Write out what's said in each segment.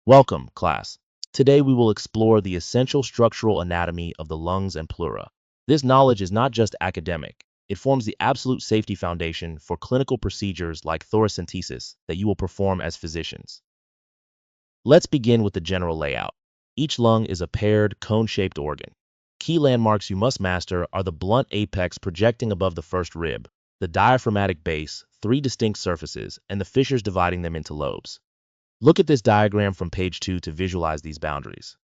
Welcome, class. Today we will explore the essential structural anatomy of the lungs and pleura. This knowledge is not just academic, it forms the absolute safety foundation for clinical procedures like thoracentesis that you will perform as physicians. Let's begin with the general layout. Each lung is a paired, cone-shaped organ. Key landmarks you must master are the blunt apex projecting above the first rib, the diaphragmatic base, three distinct surfaces, and the fissures dividing them into lobes. Look at this diagram from page 2 to visualize these boundaries.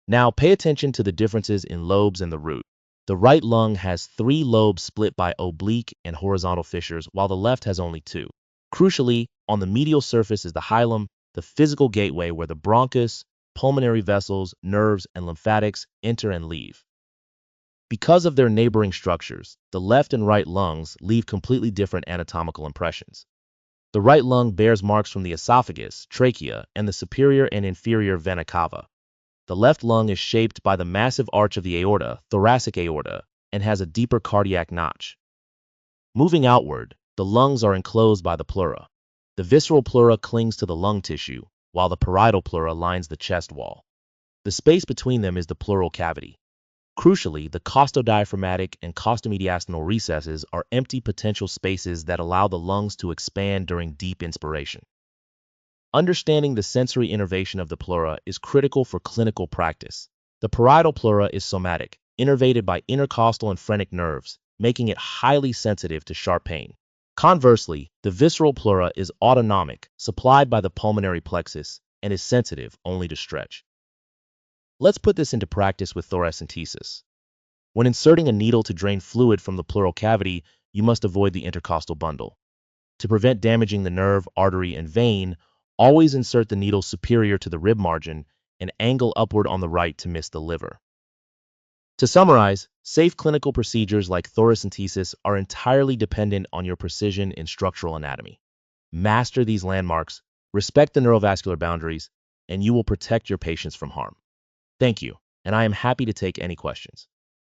Now pay attention to the differences in lobes and the root. The right lung has three lobes split by oblique and horizontal fissures, while the left has only two. Crucially, on the medial surface is the hilum, the physical gateway where the bronchus, pulmonary vessels, nerves, and lymphatics enter and leave. Because of their neighboring structures, the left and right lungs leave completely different anatomical impressions. The right lung bears marks from the esophagus, trachea, and the superior and inferior vena cava. The left lung is shaped by the massive arch of the aorta, thoracic aorta, and has a deeper cardiac notch. Moving outward, the lungs are enclosed by the pleura. The visceral pleura clings to the lung tissue, while the parietal pleura lines the chest wall. The space between them is the pleural cavity. Crucially, the costodiaphragmatic and costomediastinal recesses are empty potential spaces that allow the lungs to expand during deep inspiration. Understanding the sensory innervation of the pleura is critical for clinical practice. The parietal pleura is somatic, innervated by intercostal and phrenic nerves, making it highly sensitive to sharp pain. Conversely, the visceral pleura is autonomic, supplied by the pulmonary plexus, and is sensitive only to stretch. Let's put this into practice with thoracentesis. When inserting a needle to drain fluid from the pleural cavity, you must avoid the intercostal bundle. To prevent damaging the nerve, artery, and vein, always insert the needle superior to the rib margin and angle upward on the right to miss the liver. To summarize, safe clinical procedures like thoracentesis are entirely dependent on your precision in structural anatomy. Master these landmarks, respect the neurovascular boundaries, and you will protect your patients from harm. Thank you, and I am happy to take any questions.